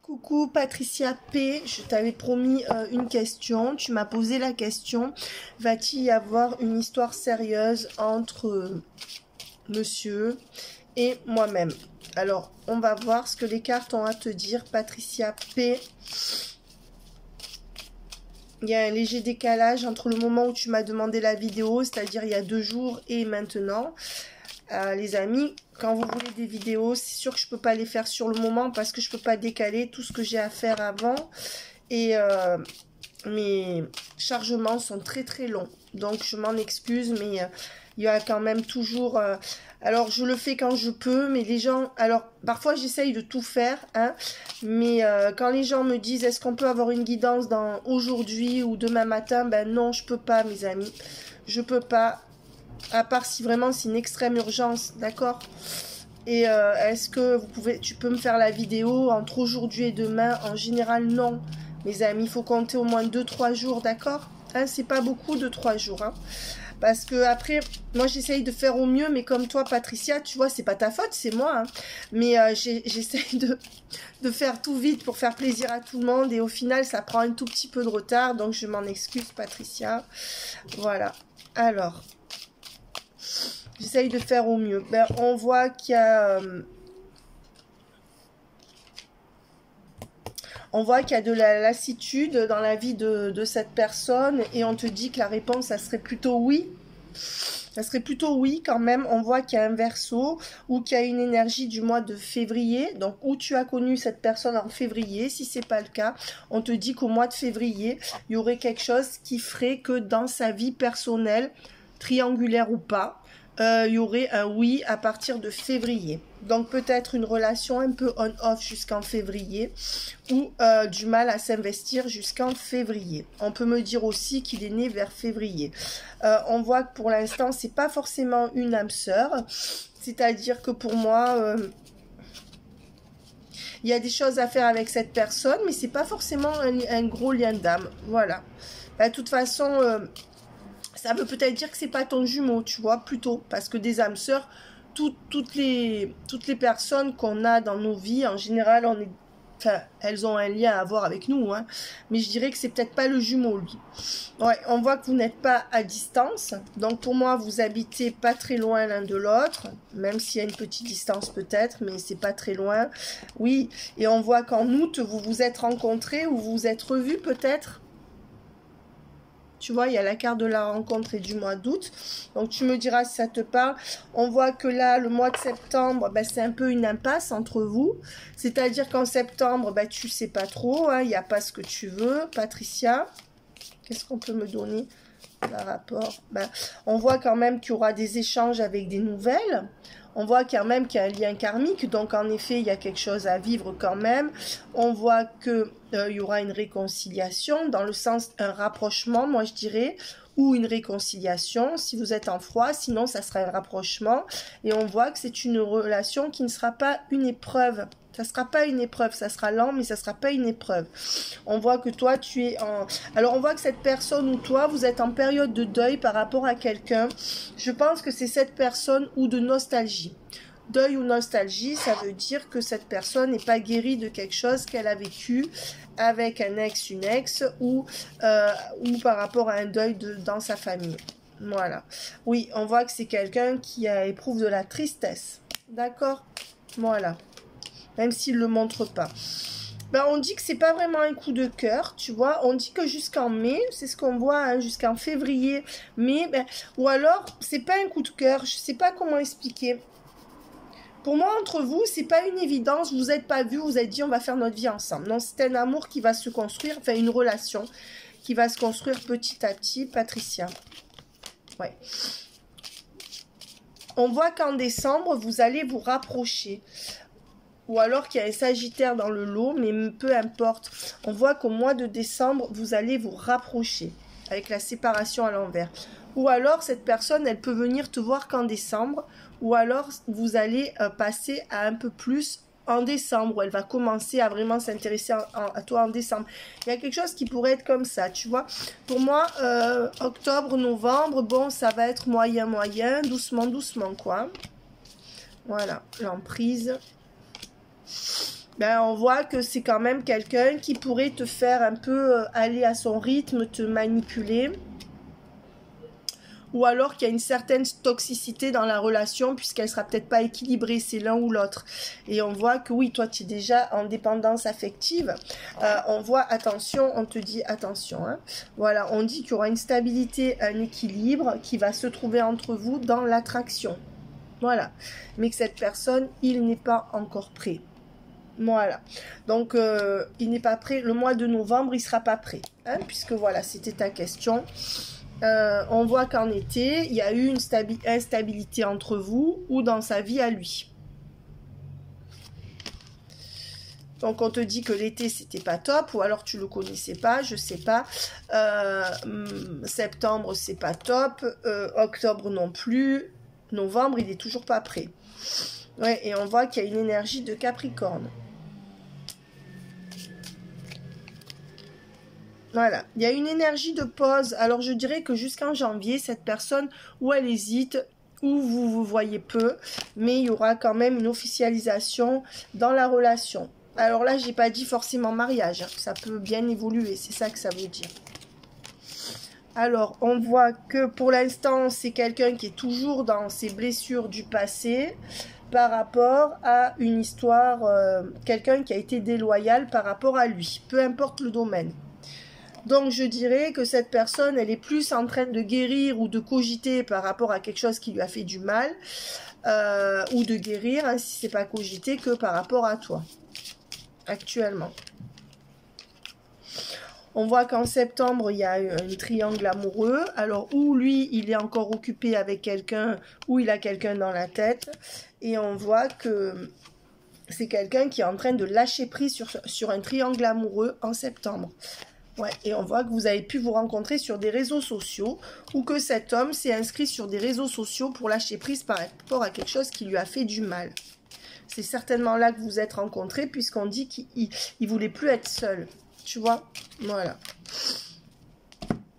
Coucou Patricia P, je t'avais promis une question, tu m'as posé la question, va-t-il y avoir une histoire sérieuse entre monsieur et moi-même? Alors, on va voir ce que les cartes ont à te dire, Patricia P. Il y a un léger décalage entre le moment où tu m'as demandé la vidéo, c'est-à-dire il y a 2 jours, et maintenant. Les amis, quand vous voulez des vidéos, c'est sûr que je peux pas les faire sur le moment parce que je peux pas décaler tout ce que j'ai à faire avant. Et mes chargements sont très longs. Donc je m'en excuse, mais il y a quand même toujours... alors je le fais quand je peux, mais les gens... Alors parfois j'essaye de tout faire, hein, mais quand les gens me disent est-ce qu'on peut avoir une guidance dans aujourd'hui ou demain matin, ben non, je peux pas mes amis. Je peux pas. À part si vraiment c'est une extrême urgence, d'accord? Et est-ce que tu peux me faire la vidéo entre aujourd'hui et demain? En général, non. Mes amis, il faut compter au moins 2-3 jours, d'accord? Hein, c'est pas beaucoup, 2-3 jours. Hein. Parce que après, moi j'essaye de faire au mieux, mais comme toi, Patricia, tu vois, c'est pas ta faute, c'est moi. Hein. Mais j'essaye de faire tout vite pour faire plaisir à tout le monde. Et au final, ça prend un tout petit peu de retard. Donc je m'en excuse, Patricia. Voilà. Alors... j'essaye de faire au mieux. Ben, on voit qu'il y a... on voit qu'il y a de la lassitude dans la vie de cette personne. Et on te dit que la réponse, ça serait plutôt oui. Ça serait plutôt oui quand même. On voit qu'il y a un verseau ou qu'il y a une énergie du mois de février. Donc, où tu as connu cette personne en février. Si c'est pas le cas, on te dit qu'au mois de février, il y aurait quelque chose qui ferait que dans sa vie personnelle, triangulaire ou pas, il y aurait un oui à partir de février. Donc peut-être une relation un peu on-off jusqu'en février ou du mal à s'investir jusqu'en février. On peut me dire aussi qu'il est né vers février. On voit que pour l'instant, c'est pas forcément une âme sœur. C'est-à-dire que pour moi... il y a des choses à faire avec cette personne, mais c'est pas forcément un gros lien d'âme. Voilà. De toute façon... ça veut peut-être dire que c'est pas ton jumeau, tu vois, plutôt. Parce que des âmes sœurs, toutes les personnes qu'on a dans nos vies, en général, elles ont un lien à avoir avec nous. Hein. Mais je dirais que c'est peut-être pas le jumeau, lui. Ouais, on voit que vous n'êtes pas à distance. Donc pour moi, vous habitez pas très loin l'un de l'autre. Même s'il y a une petite distance peut-être, mais c'est pas très loin. Oui, et on voit qu'en août, vous vous êtes rencontrés ou vous vous êtes revus peut-être. Tu vois, il y a la carte de la rencontre et du mois d'août. Donc, tu me diras si ça te parle. On voit que là, le mois de septembre, ben, c'est un peu une impasse entre vous. C'est-à-dire qu'en septembre, ben, tu sais pas trop. Hein, il n'y a pas ce que tu veux. Patricia, qu'est-ce qu'on peut me donner par rapport? Ben, on voit quand même qu'il y aura des échanges avec des nouvelles. On voit quand même qu'il y a un lien karmique, donc en effet, il y a quelque chose à vivre quand même. On voit que il y aura une réconciliation, dans le sens un rapprochement, moi je dirais, ou une réconciliation, si vous êtes en froid, sinon ça sera un rapprochement. Et on voit que c'est une relation qui ne sera pas une épreuve. Ça ne sera pas une épreuve, ça sera lent, mais ça ne sera pas une épreuve. On voit que toi, tu es en... Alors, on voit que cette personne ou toi, vous êtes en période de deuil par rapport à quelqu'un. Je pense que c'est cette personne ou de nostalgie. Deuil ou nostalgie, ça veut dire que cette personne n'est pas guérie de quelque chose qu'elle a vécu avec un ex, une ex, ou par rapport à un deuil dans sa famille. Voilà. Oui, on voit que c'est quelqu'un qui éprouve de la tristesse. D'accord? Voilà. Même s'il ne le montre pas. Ben, on dit que c'est pas vraiment un coup de cœur, tu vois. On dit que jusqu'en mai, c'est ce qu'on voit, hein, jusqu'en février, mai, ben, ou alors, c'est pas un coup de cœur, je sais pas comment expliquer. Pour moi, entre vous, c'est pas une évidence, vous n'êtes pas vus, vous êtes dit on va faire notre vie ensemble. Non, c'est un amour qui va se construire, enfin une relation qui va se construire petit à petit, Patricia. Ouais. On voit qu'en décembre, vous allez vous rapprocher. Ou alors qu'il y a un Sagittaire dans le lot, mais peu importe. On voit qu'au mois de décembre, vous allez vous rapprocher avec la séparation à l'envers. Ou alors, cette personne, elle peut venir te voir qu'en décembre. Ou alors, vous allez passer à un peu plus en décembre. Elle va commencer à vraiment s'intéresser à toi en décembre. Il y a quelque chose qui pourrait être comme ça, tu vois. Pour moi, octobre, novembre, bon, ça va être moyen, doucement, quoi. Voilà, l'emprise. Ben, on voit que c'est quand même quelqu'un qui pourrait te faire un peu aller à son rythme, te manipuler. Ou alors qu'il y a une certaine toxicité dans la relation puisqu'elle sera peut-être pas équilibrée, c'est l'un ou l'autre. Et on voit que oui, toi tu es déjà en dépendance affective. On voit, attention, on te dit attention. Hein. Voilà, on dit qu'il y aura une stabilité, un équilibre qui va se trouver entre vous dans l'attraction. Voilà, mais que cette personne, il n'est pas encore prêt. Voilà, donc il n'est pas prêt. Le mois de novembre, il sera pas prêt, hein, puisque voilà, c'était ta question. On voit qu'en été, il y a eu une instabilité entre vous ou dans sa vie à lui. Donc on te dit que l'été c'était pas top, ou alors tu le connaissais pas, je sais pas. Septembre c'est pas top, octobre non plus, novembre il est toujours pas prêt. Ouais, et on voit qu'il y a une énergie de Capricorne. Voilà, il y a une énergie de pause. Alors je dirais que jusqu'en janvier, cette personne, ou elle hésite, ou vous vous voyez peu, mais il y aura quand même une officialisation dans la relation. Alors là, j'ai pas dit forcément mariage, hein. Ça peut bien évoluer, c'est ça que ça veut dire. Alors, on voit que pour l'instant, c'est quelqu'un qui est toujours dans ses blessures du passé par rapport à une histoire, quelqu'un qui a été déloyal par rapport à lui, peu importe le domaine. Donc je dirais que cette personne, elle est plus en train de guérir ou de cogiter par rapport à quelque chose qui lui a fait du mal, ou de guérir, hein, si c'est pas cogiter, que par rapport à toi, actuellement. On voit qu'en septembre, il y a un triangle amoureux. Alors, où lui, il est encore occupé avec quelqu'un, ou il a quelqu'un dans la tête. Et on voit que c'est quelqu'un qui est en train de lâcher prise sur un triangle amoureux en septembre. Ouais, et on voit que vous avez pu vous rencontrer sur des réseaux sociaux ou que cet homme s'est inscrit sur des réseaux sociaux pour lâcher prise par rapport à quelque chose qui lui a fait du mal. C'est certainement là que vous êtes rencontrés puisqu'on dit qu'il voulait plus être seul. Tu vois? Voilà.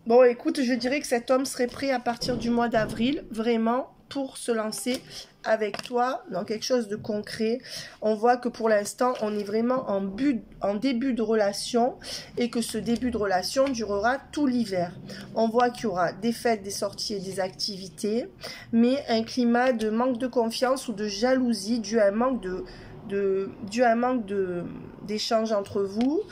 Bon, écoute, je dirais que cet homme serait prêt à partir du mois d'avril, vraiment, pour se lancer avec toi dans quelque chose de concret. On voit que pour l'instant, on est vraiment en début de relation et que ce début de relation durera tout l'hiver. On voit qu'il y aura des fêtes, des sorties et des activités, mais un climat de manque de confiance ou de jalousie dû à un manque d'échanges entre vous,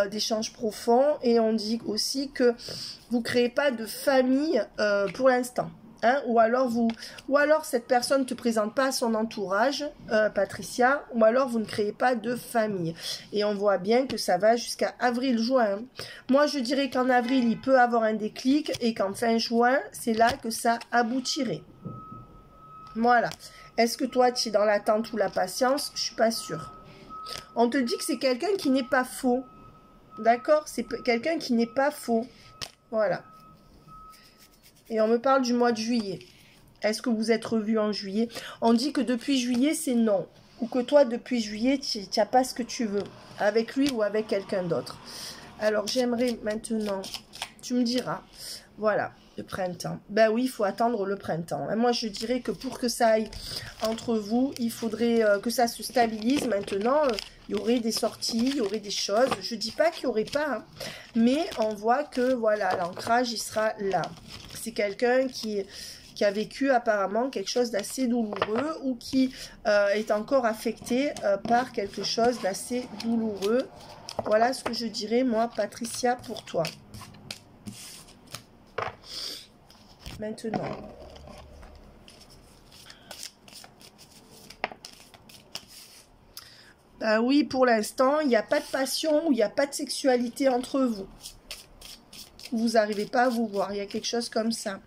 d'échanges profonds, et on dit aussi que vous ne créez pas de famille pour l'instant. Hein, ou alors cette personne ne te présente pas à son entourage, Patricia, ou alors vous ne créez pas de famille. Et on voit bien que ça va jusqu'à avril-juin. Moi, je dirais qu'en avril, il peut avoir un déclic et qu'en fin juin, c'est là que ça aboutirait. Voilà. Est-ce que toi, tu es dans l'attente ou la patience? Je suis pas sûre. On te dit que c'est quelqu'un qui n'est pas faux. D'accord? C'est quelqu'un qui n'est pas faux. Voilà. Et on me parle du mois de juillet. Est-ce que vous êtes revus en juillet? On dit que depuis juillet, c'est non. Ou que toi, depuis juillet, tu n'as pas ce que tu veux. Avec lui ou avec quelqu'un d'autre. Alors, j'aimerais maintenant... Tu me diras. Voilà, le printemps. Ben oui, il faut attendre le printemps. Et moi, je dirais que pour que ça aille entre vous, il faudrait que ça se stabilise. Maintenant, il y aurait des sorties, il y aurait des choses. Je ne dis pas qu'il n'y aurait pas. Hein. Mais on voit que, voilà, l'ancrage, il sera là. C'est quelqu'un qui a vécu apparemment quelque chose d'assez douloureux ou qui est encore affecté par quelque chose d'assez douloureux. Voilà ce que je dirais, moi, Patricia, pour toi. Maintenant. Bah oui, pour l'instant, il n'y a pas de passion ou il n'y a pas de sexualité entre vous. Vous n'arrivez pas à vous voir, il y a quelque chose comme ça.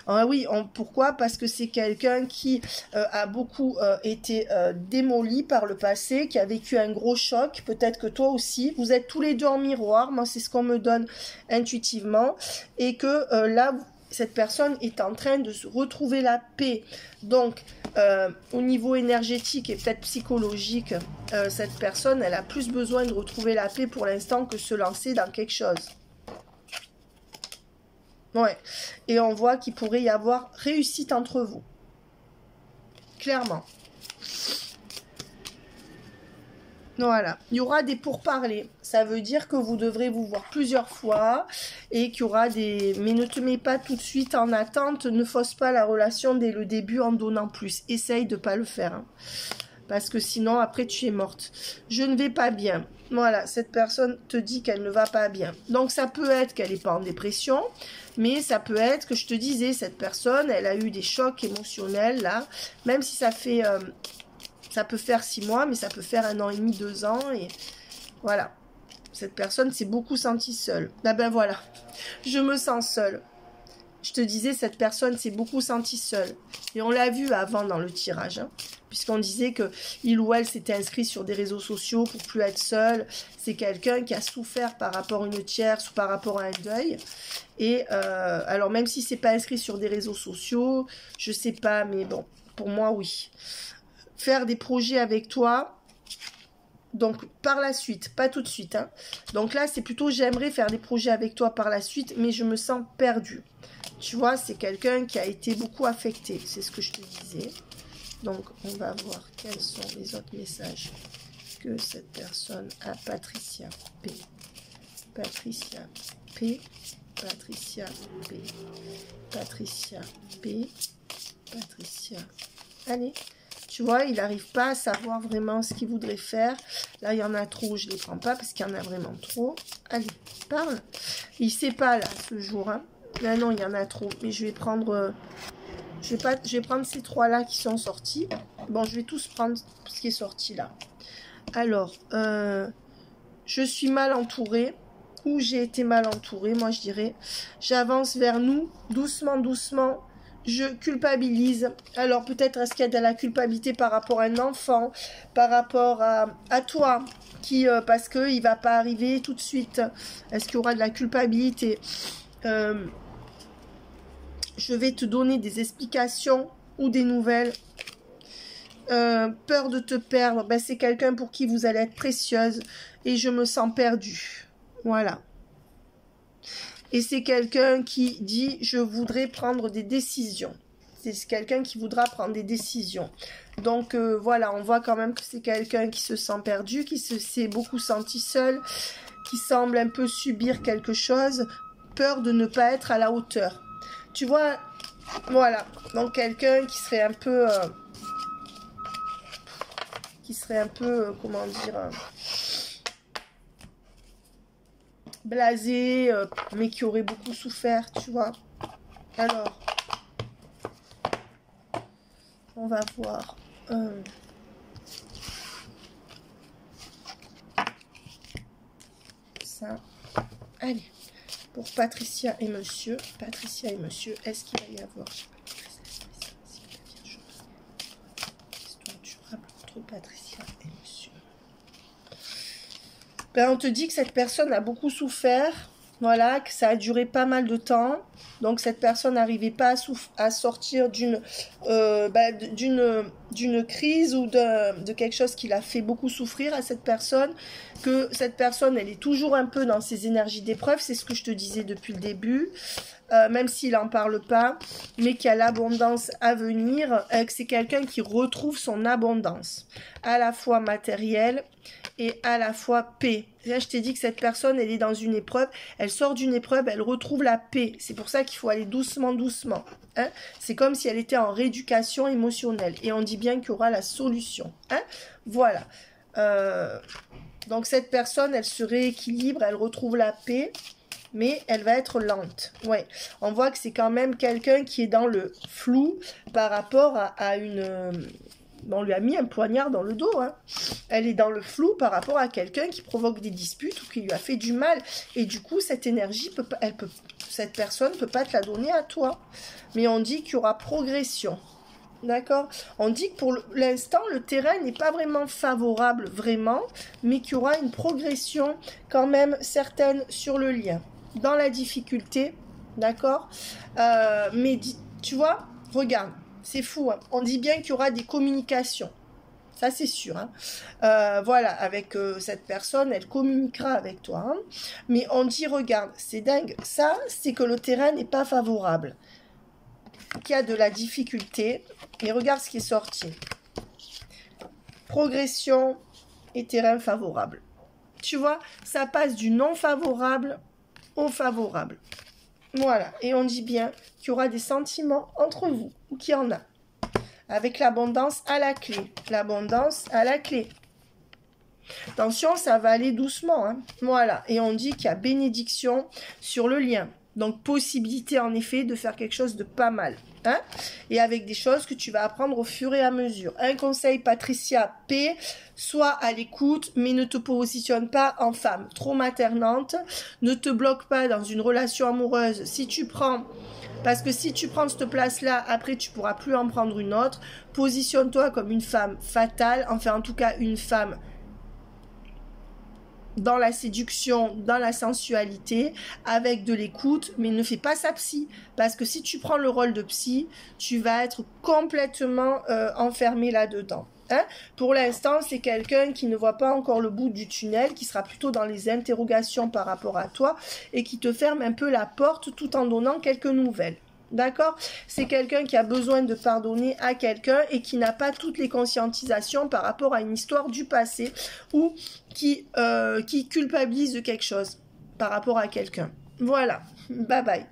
Ah oui, pourquoi? Parce que c'est quelqu'un qui a beaucoup été démoli par le passé, qui a vécu un gros choc, peut-être que toi aussi. Vous êtes tous les deux en miroir, moi c'est ce qu'on me donne intuitivement, et que là, cette personne est en train de se retrouver la paix. Donc, au niveau énergétique et peut-être psychologique, cette personne, elle a plus besoin de retrouver la paix pour l'instant que se lancer dans quelque chose. Ouais, et on voit qu'il pourrait y avoir réussite entre vous. Clairement. Voilà, il y aura des pourparlers. Ça veut dire que vous devrez vous voir plusieurs fois et qu'il y aura des... Mais ne te mets pas tout de suite en attente, ne fausse pas la relation dès le début en donnant plus. Essaye de ne pas le faire. Hein. Parce que sinon, après, tu es morte. Je ne vais pas bien. Voilà, cette personne te dit qu'elle ne va pas bien. Donc, ça peut être qu'elle n'est pas en dépression, mais ça peut être que je te disais, cette personne, elle a eu des chocs émotionnels, là. Même si ça fait... ça peut faire 6 mois, mais ça peut faire 1 an et demi, 2 ans. Et voilà. Cette personne s'est beaucoup sentie seule. Ah ben voilà. Je me sens seule. Je te disais, cette personne s'est beaucoup sentie seule. Et on l'a vu avant dans le tirage. Hein, puisqu'on disait que il ou elle s'était inscrit sur des réseaux sociaux pour plus être seul. C'est quelqu'un qui a souffert par rapport à une tierce ou par rapport à un deuil. Et alors même si c'est pas inscrit sur des réseaux sociaux, je sais pas, mais bon, pour moi, oui. Faire des projets avec toi, donc par la suite, pas tout de suite. Hein. Donc là, c'est plutôt j'aimerais faire des projets avec toi par la suite, mais je me sens perdue. Tu vois, c'est quelqu'un qui a été beaucoup affecté, c'est ce que je te disais. Donc, on va voir quels sont les autres messages que cette personne a. Patricia P. Patricia P. Patricia P. Patricia P. Patricia. Allez. Tu vois, il n'arrive pas à savoir vraiment ce qu'il voudrait faire. Là, il y en a trop, je ne les prends pas parce qu'il y en a vraiment trop. Allez, parle. Il ne sait pas, là, ce jour. Hein. Là, non, il y en a trop. Mais je vais prendre... je vais prendre ces 3-là qui sont sortis. Bon, je vais tous prendre ce qui est sorti, là. Alors, je suis mal entourée. Ou j'ai été mal entourée, moi, je dirais. J'avance vers nous, doucement, doucement. Je culpabilise. Alors peut-être est-ce qu'il y a de la culpabilité par rapport à un enfant, par rapport à toi, qui parce qu'il ne va pas arriver tout de suite. Est-ce qu'il y aura de la culpabilité? Je vais te donner des explications ou des nouvelles. Peur de te perdre, ben, c'est quelqu'un pour qui vous allez être précieuse et je me sens perdue. Voilà. Et c'est quelqu'un qui dit « je voudrais prendre des décisions ». C'est quelqu'un qui voudra prendre des décisions. Donc voilà, on voit quand même que c'est quelqu'un qui se sent perdu, qui s'est beaucoup senti seul, qui semble un peu subir quelque chose, peur de ne pas être à la hauteur. Tu vois, voilà. Donc quelqu'un qui serait un peu... comment dire... blasé, mais qui aurait beaucoup souffert, tu vois. Alors, on va voir. Ça. Allez, pour Patricia et Monsieur. Patricia et Monsieur, est-ce qu'il va y avoir... Histoire durable entre Patricia et Monsieur. Ben, on te dit que cette personne a beaucoup souffert, voilà, que ça a duré pas mal de temps. Donc cette personne n'arrivait pas à sortir d'une crise ou de quelque chose qui l'a fait beaucoup souffrir à cette personne. Que cette personne, elle est toujours un peu dans ses énergies d'épreuve, c'est ce que je te disais depuis le début. Même s'il n'en parle pas, mais qu'il y a l'abondance à venir, que c'est quelqu'un qui retrouve son abondance, à la fois matérielle et à la fois paix. Là, je t'ai dit que cette personne, elle est dans une épreuve, elle sort d'une épreuve, elle retrouve la paix. C'est pour ça qu'il faut aller doucement, doucement. Hein. C'est comme si elle était en rééducation émotionnelle. Et on dit bien qu'il y aura la solution. Hein. Voilà. Donc cette personne, elle se rééquilibre, elle retrouve la paix. Mais elle va être lente. Ouais, on voit que c'est quand même quelqu'un qui est dans le flou par rapport à une... on lui a mis un poignard dans le dos. Hein. Elle est dans le flou par rapport à quelqu'un qui provoque des disputes ou qui lui a fait du mal. Et du coup, cette énergie, cette personne ne peut pas te la donner à toi. Mais on dit qu'il y aura progression. D'accord? On dit que pour l'instant, le terrain n'est pas vraiment favorable, vraiment, mais qu'il y aura une progression quand même certaine sur le lien. Dans la difficulté, d'accord, mais tu vois, regarde, c'est fou, hein. On dit bien qu'il y aura des communications, ça c'est sûr, hein. Voilà, avec cette personne, elle communiquera avec toi, hein. Mais on dit, regarde, c'est dingue, ça c'est que le terrain n'est pas favorable, qu'il y a de la difficulté, et regarde ce qui est sorti, progression, et terrain favorable. Tu vois, ça passe du non favorable au favorable. Voilà, et on dit bien qu'il y aura des sentiments entre vous, ou qu'il y en a. Avec l'abondance à la clé. L'abondance à la clé. Attention, ça va aller doucement. Hein. Voilà, et on dit qu'il y a bénédiction sur le lien. Donc, possibilité en effet de faire quelque chose de pas mal. Hein, et avec des choses que tu vas apprendre au fur et à mesure. Un conseil, Patricia P. Sois à l'écoute, mais ne te positionne pas en femme trop maternante. Ne te bloque pas dans une relation amoureuse si tu prends... Parce que si tu prends cette place-là, après tu pourras plus en prendre une autre. Positionne-toi comme une femme fatale, enfin en tout cas une femme dans la séduction, dans la sensualité, avec de l'écoute, mais ne fais pas ça psy. Parce que si tu prends le rôle de psy, tu vas être complètement enfermé là-dedans. Hein? Pour l'instant, c'est quelqu'un qui ne voit pas encore le bout du tunnel, qui sera plutôt dans les interrogations par rapport à toi et qui te ferme un peu la porte tout en donnant quelques nouvelles. D'accord? C'est quelqu'un qui a besoin de pardonner à quelqu'un et qui n'a pas toutes les conscientisations par rapport à une histoire du passé ou qui culpabilise de quelque chose par rapport à quelqu'un. Voilà. Bye bye.